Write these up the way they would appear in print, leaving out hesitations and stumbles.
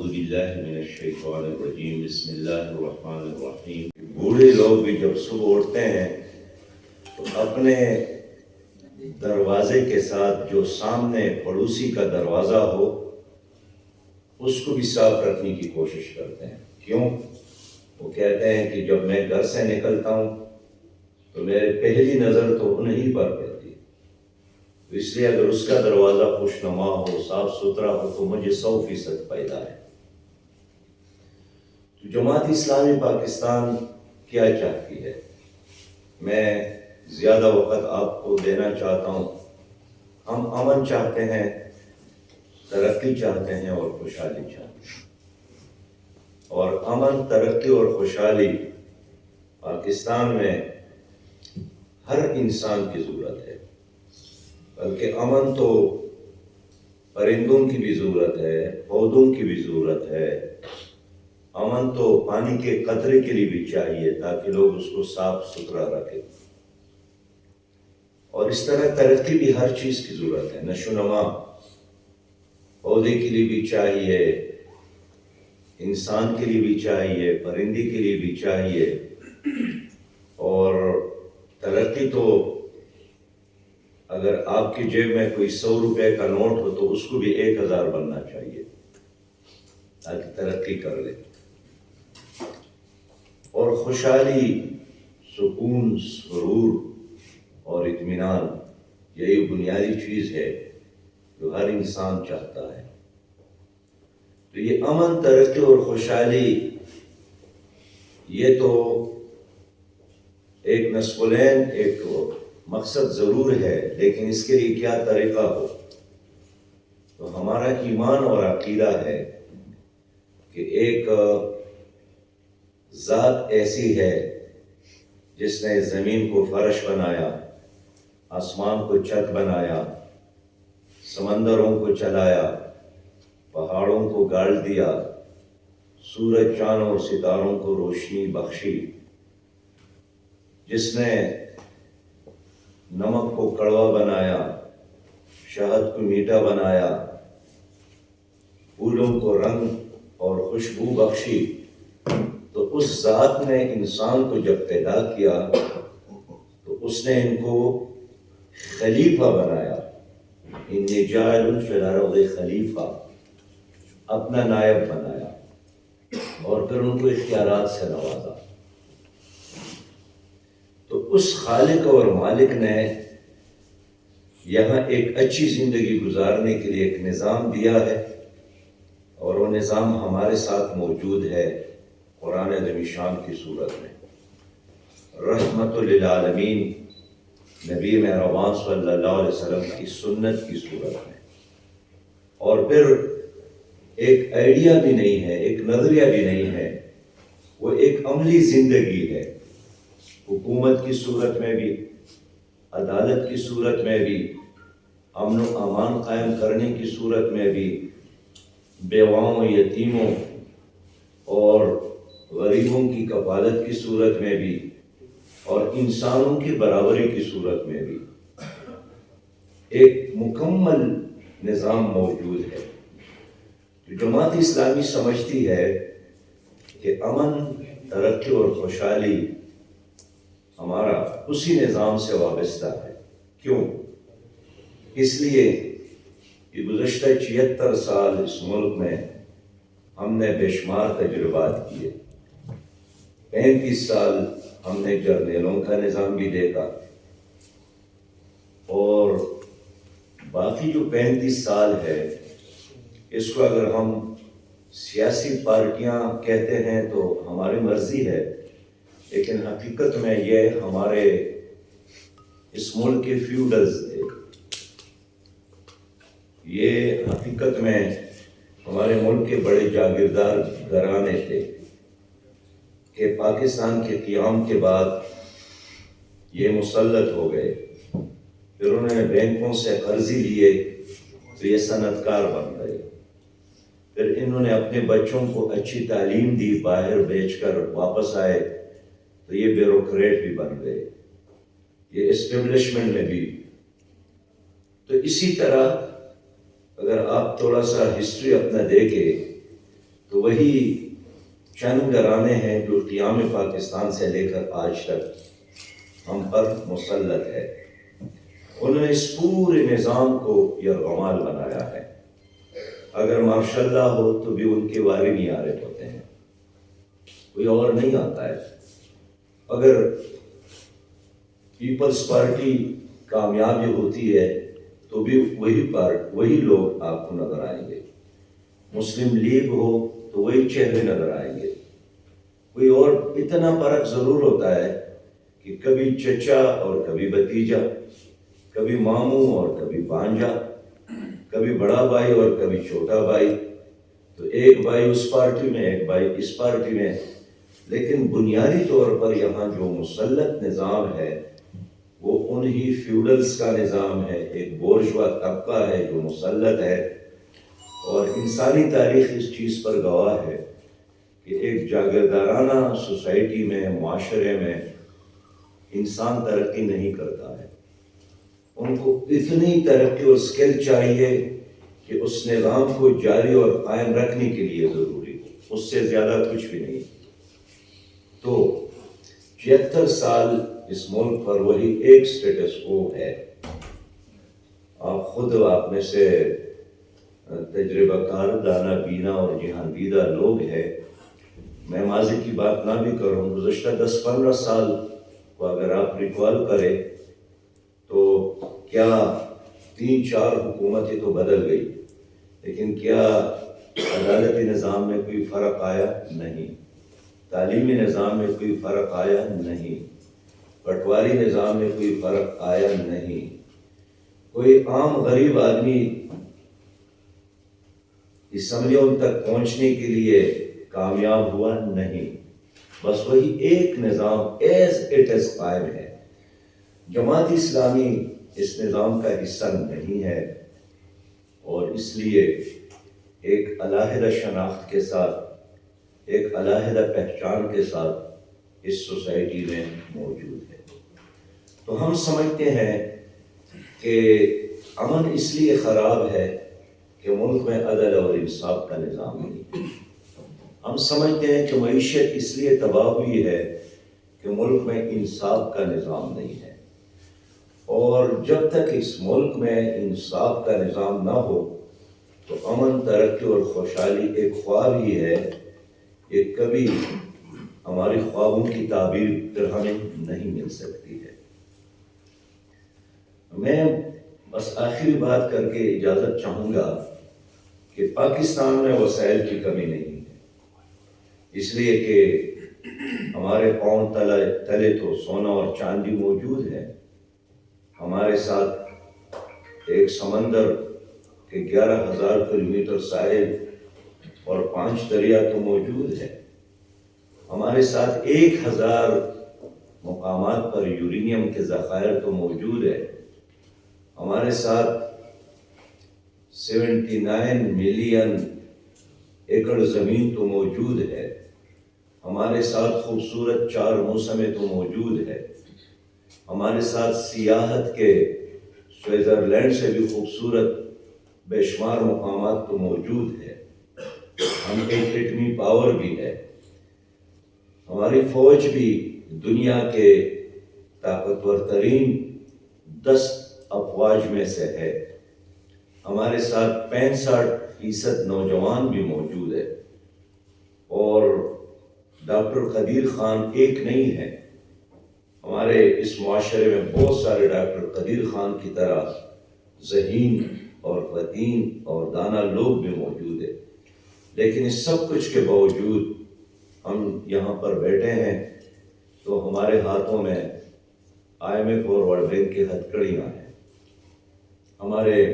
باللہ من الشیطان الرجیم بسم اللہ الرحمن الرحیم۔ بوڑھے لوگ بھی جب صبح اٹھتے ہیں تو اپنے دروازے کے ساتھ جو سامنے پڑوسی کا دروازہ ہو اس کو بھی صاف رکھنے کی کوشش کرتے ہیں۔ کیوں؟ وہ کہتے ہیں کہ جب میں گھر سے نکلتا ہوں تو میرے پہلی نظر تو انہیں پر پڑتی ہے، تو اس لیے اگر اس کا دروازہ خوشنما ہو، صاف ستھرا ہو تو مجھے 100% فائدہ ہے۔ تو جماعت اسلامی پاکستان کیا چاہتی ہے؟ میں زیادہ وقت آپ کو دینا چاہتا ہوں۔ ہم امن چاہتے ہیں، ترقی چاہتے ہیں اور خوشحالی چاہتے ہیں، اور امن، ترقی اور خوشحالی پاکستان میں ہر انسان کی ضرورت ہے۔ بلکہ امن تو پرندوں کی بھی ضرورت ہے، پودوں کی بھی ضرورت ہے۔ امن تو پانی کے قطرے کے لیے بھی چاہیے تاکہ لوگ اس کو صاف ستھرا رکھیں، اور اس طرح ترقی بھی ہر چیز کی ضرورت ہے۔ نشو و نما پودے کے لیے بھی چاہیے، انسان کے لیے بھی چاہیے، پرندے کے لیے بھی چاہیے، اور ترقی تو اگر آپ کی جیب میں کوئی 100 روپے کا نوٹ ہو تو اس کو بھی 1000 بننا چاہیے تاکہ ترقی کر لے۔ اور خوشحالی، سکون، سرور اور اطمینان، یہی بنیادی چیز ہے جو ہر انسان چاہتا ہے۔ تو یہ امن، ترقی اور خوشحالی یہ تو ایک نسبلین، ایک مقصد ضرور ہے، لیکن اس کے لیے کیا طریقہ ہو؟ تو ہمارا ایمان اور عقیدہ ہے کہ ایک ذات ایسی ہے جس نے زمین کو فرش بنایا، آسمان کو چھت بنایا، سمندروں کو چلایا، پہاڑوں کو گاڑ دیا، سورج، چاند اور ستاروں کو روشنی بخشی، جس نے نمک کو کڑوا بنایا، شہد کو میٹھا بنایا، پھولوں کو رنگ اور خوشبو بخشی، تو اس ذات نے انسان کو جب پیدا کیا تو اس نے ان کو خلیفہ بنایا۔ انی جاعل فی الارض خلیفہ، اپنا نائب بنایا، اور پھر ان کو اختیارات سے نوازا۔ تو اس خالق اور مالک نے یہاں ایک اچھی زندگی گزارنے کے لیے ایک نظام دیا ہے، اور وہ نظام ہمارے ساتھ موجود ہے قرآن عظیم شان کی صورت میں، رحمت للعالمین نبی مہربان صلی اللہ علیہ وسلم کی سنت کی صورت میں۔ اور پھر ایک آئیڈیا بھی نہیں ہے، ایک نظریہ بھی نہیں ہے، وہ ایک عملی زندگی ہے، حکومت کی صورت میں بھی، عدالت کی صورت میں بھی، امن و امان قائم کرنے کی صورت میں بھی، بیواؤں، یتیموں اور غریبوں کی کفالت کی صورت میں بھی، اور انسانوں کی برابری کی صورت میں بھی ایک مکمل نظام موجود ہے۔ جماعت اسلامی سمجھتی ہے کہ امن، ترقی اور خوشحالی ہمارا اسی نظام سے وابستہ ہے۔ کیوں؟ اس لیے کہ گزشتہ 76 سال اس ملک میں ہم نے بے شمار تجربات کیے۔ 35 سال ہم نے جرنیلوں کا نظام بھی دیکھا، اور باقی جو 35 سال ہے اس کو اگر ہم سیاسی پارٹیاں کہتے ہیں تو ہماری مرضی ہے، لیکن حقیقت میں یہ ہمارے اس ملک کے فیوڈلز تھے، یہ حقیقت میں ہمارے ملک کے بڑے جاگیردار گھرانے تھے کہ پاکستان کے قیام کے بعد یہ مسلط ہو گئے، پھر انہوں نے بینکوں سے قرضی لیے تو یہ صنعت کار بن گئے، پھر انہوں نے اپنے بچوں کو اچھی تعلیم دی، باہر بیچ کر واپس آئے تو یہ بیوروکریٹ بھی بن گئے، یہ اسٹیبلشمنٹ میں بھی۔ تو اسی طرح اگر آپ تھوڑا سا ہسٹری اپنا دیکھیں تو وہی چند گھرانے ہیں جو قیام پاکستان سے لے کر آج تک ہم پر مسلط ہے۔ انہوں نے اس پورے نظام کو یرغمال بنایا ہے۔ اگر ماشاء اللہ ہو تو بھی ان کے والد ہی عارف ہوتے ہیں، کوئی اور نہیں آتا ہے۔ اگر پیپلز پارٹی کامیابی ہوتی ہے تو بھی وہی لوگ آپ کو نظر آئیں گے۔ مسلم لیگ ہو تو وہی چہرے نظر آئیں گے۔ کوئی اور اتنا فرق ضرور ہوتا ہے کہ کبھی چچا اور کبھی بھتیجا، کبھی ماموں اور کبھی بھانجا، کبھی بڑا بھائی اور کبھی چھوٹا بھائی، تو ایک بھائی اس پارٹی میں ایک بھائی اس پارٹی میں، لیکن بنیادی طور پر یہاں جو مسلط نظام ہے وہ انہی فیوڈلز کا نظام ہے، ایک بورژوا طبقہ ہے جو مسلط ہے۔ اور انسانی تاریخ اس چیز پر گواہ ہے کہ ایک جاگیردارانہ سوسائٹی میں، معاشرے میں انسان ترقی نہیں کرتا ہے۔ ان کو اتنی ترقی اور اسکل چاہیے کہ اس نظام کو جاری اور قائم رکھنے کے لیے ضروری ہو، اس سے زیادہ کچھ بھی نہیں۔ تو 76 سال اس ملک پر وہی ایک سٹیٹس کو ہے۔ آپ خود آپ میں سے تجربہ کار، دانا بینا اور جہان دیدہ لوگ ہیں۔ میں ماضی کی بات نہ بھی کروں، گزشتہ 10-15 سال کو اگر آپ ریکال کریں تو کیا 3-4 حکومتیں تو بدل گئی، لیکن کیا عدالتی نظام میں کوئی فرق آیا؟ نہیں۔ تعلیمی نظام میں کوئی فرق آیا؟ نہیں۔ پٹواری نظام میں کوئی فرق آیا؟ نہیں۔ کوئی عام غریب آدمی اسمبلیوں تک پہنچنے کے لیے کامیاب ہوا؟ نہیں۔ بس وہی ایک نظام ایز اٹ از قائم ہے۔ جماعت اسلامی اس نظام کا حصہ نہیں ہے، اور اس لیے ایک علیحدہ شناخت کے ساتھ، ایک علیحدہ پہچان کے ساتھ اس سوسائٹی میں موجود ہے۔ تو ہم سمجھتے ہیں کہ امن اس لیے خراب ہے کہ ملک میں عدل اور انصاف کا نظام نہیں۔ ہم سمجھتے ہیں کہ معیشت اس لیے تباہ ہوئی ہے کہ ملک میں انصاف کا نظام نہیں ہے، اور جب تک اس ملک میں انصاف کا نظام نہ ہو تو امن، ترقی اور خوشحالی ایک خواب ہی ہے، یہ کبھی ہماری خوابوں کی تعبیر پھر ہمیں نہیں مل سکتی ہے۔ میں بس آخری بات کر کے اجازت چاہوں گا کہ پاکستان میں وسائل کی کمی نہیں ہے، اس لیے کہ ہمارے پاؤں تلے تو سونا اور چاندی موجود ہے۔ ہمارے ساتھ ایک سمندر کے 11,000 کلومیٹر ساحل اور 5 دریا تو موجود ہے۔ ہمارے ساتھ 1,000 مقامات پر یورینیم کے ذخائر تو موجود ہے۔ ہمارے ساتھ 79 ملین ایکڑ زمین تو موجود ہے۔ ہمارے ساتھ خوبصورت 4 موسمیں تو موجود ہے۔ ہمارے ساتھ سیاحت کے سوئٹزرلینڈ سے بھی خوبصورت بے شمار مقامات تو موجود ہے۔ ہم ایک ایٹمی پاور بھی ہے۔ ہماری فوج بھی دنیا کے طاقتور ترین 10 افواج میں سے ہے۔ ہمارے ساتھ 65% نوجوان بھی موجود ہے، اور ڈاکٹر قدیر خان ایک نہیں ہے۔ ہمارے اس معاشرے میں بہت سارے ڈاکٹر قدیر خان کی طرح ذہین اور فطین اور دانا لوگ بھی موجود ہیں، لیکن اس سب کچھ کے باوجود ہم یہاں پر بیٹھے ہیں تو ہمارے ہاتھوں میں IMF اور ورلڈ بینک کی ہتھکڑیاں ہیں۔ ہمارے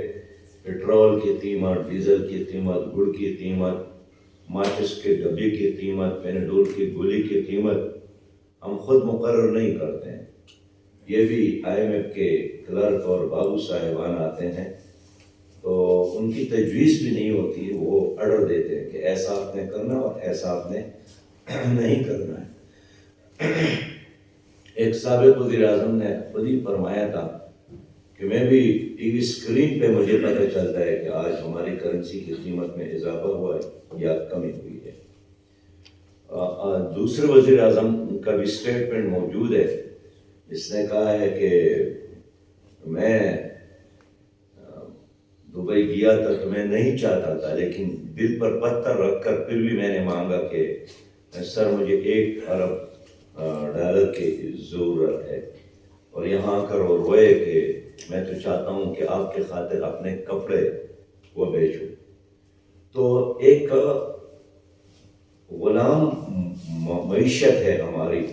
پیٹرول کی قیمت، ڈیزل کی قیمت، گڑ کی قیمت، ماچس کے ڈبے کی قیمت، پیناڈول کی گولی کی قیمت ہم خود مقرر نہیں کرتے ہیں، یہ بھی IMF کے کلرک اور بابو صاحبان آتے ہیں، تو ان کی تجویز بھی نہیں ہوتی، وہ آرڈر دیتے ہیں کہ ایسا آپ نے کرنا اور ایسا آپ نے نہیں کرنا ہے۔ ایک سابق وزیر اعظم نے خود ہی فرمایا تھا کہ میں بھی ٹی وی اسکرین پہ مجھے پتہ چلتا ہے کہ آج ہماری کرنسی کی قیمت میں اضافہ ہوا ہے یا کمی ہوئی ہے۔ دوسرے وزیر اعظم کا بھی اسٹیٹمنٹ موجود ہے، جس نے کہا ہے کہ میں دبئی گیا تھا تو میں نہیں چاہتا تھا، لیکن دل پر پتھر رکھ کر پھر بھی میں نے مانگا کہ سر مجھے $1 ارب کی ضرورت ہے، اور یہاں آ کر وہ روئے کہ میں تو چاہتا ہوں کہ آپ کے خاطر اپنے کپڑے وہ بیچوں۔ تو ایک غلام معیشت ہے ہماری،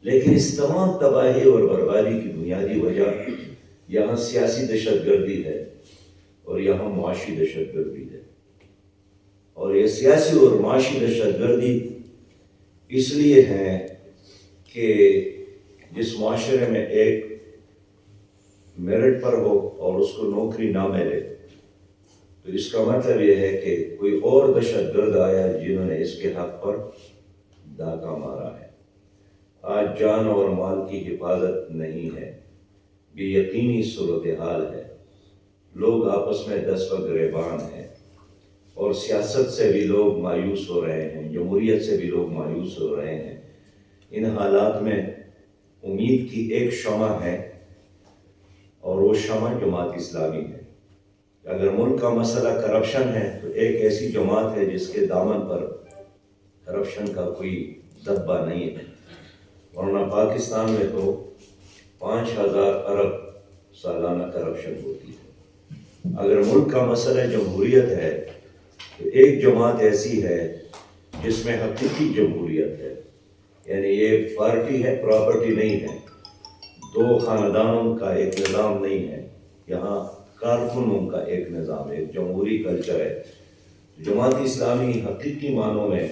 لیکن اس تمام تباہی اور بربادی کی بنیادی وجہ یہاں سیاسی دہشت گردی ہے اور یہاں معاشی دہشت گردی ہے۔ اور یہ سیاسی اور معاشی دہشت گردی اس لیے ہے کہ جس معاشرے میں ایک میرٹ پر ہو اور اس کو نوکری نہ ملے، تو اس کا مطلب یہ ہے کہ کوئی اور دہشت گرد آیا جنہوں نے اس کے حق پر ڈاکہ مارا ہے۔ آج جان اور مال کی حفاظت نہیں ہے، بے یقینی صورتحال ہے، لوگ آپس میں دست و گریبان ہیں، اور سیاست سے بھی لوگ مایوس ہو رہے ہیں، جمہوریت سے بھی لوگ مایوس ہو رہے ہیں۔ ان حالات میں امید کی ایک شمع ہے، اور وہ شمع جماعت اسلامی ہے۔ اگر ملک کا مسئلہ کرپشن ہے تو ایک ایسی جماعت ہے جس کے دامن پر کرپشن کا کوئی دبہ نہیں ہے، ورنہ پاکستان میں تو 5000 ارب سالانہ کرپشن ہوتی ہے۔ اگر ملک کا مسئلہ جمہوریت ہے تو ایک جماعت ایسی ہے جس میں حقیقی جمہوریت ہے، یعنی یہ پارٹی ہے، پراپرٹی نہیں ہے، دو خاندانوں کا ایک نظام نہیں ہے، یہاں کارکنوں کا ایک نظام ہے، ایک جمہوری کلچر ہے۔ جماعت اسلامی حقیقی معنوں میں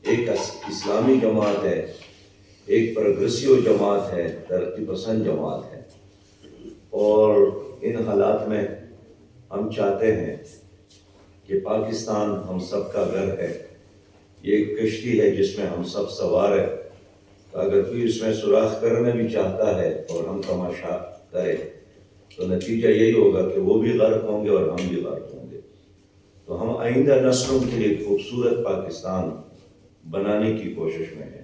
ایک اسلامی جماعت ہے، ایک پروگریسو جماعت ہے، ترقی پسند جماعت ہے۔ اور ان حالات میں ہم چاہتے ہیں کہ پاکستان ہم سب کا گھر ہے، یہ ایک کشتی ہے جس میں ہم سب سوار ہیں۔ اگر کوئی اس میں سوراخ کرنا بھی چاہتا ہے اور ہم تماشا کریں تو نتیجہ یہی ہوگا کہ وہ بھی غرق ہوں گے اور ہم بھی غرق ہوں گے۔ تو ہم آئندہ نسلوں کے لیے خوبصورت پاکستان بنانے کی کوشش میں ہیں۔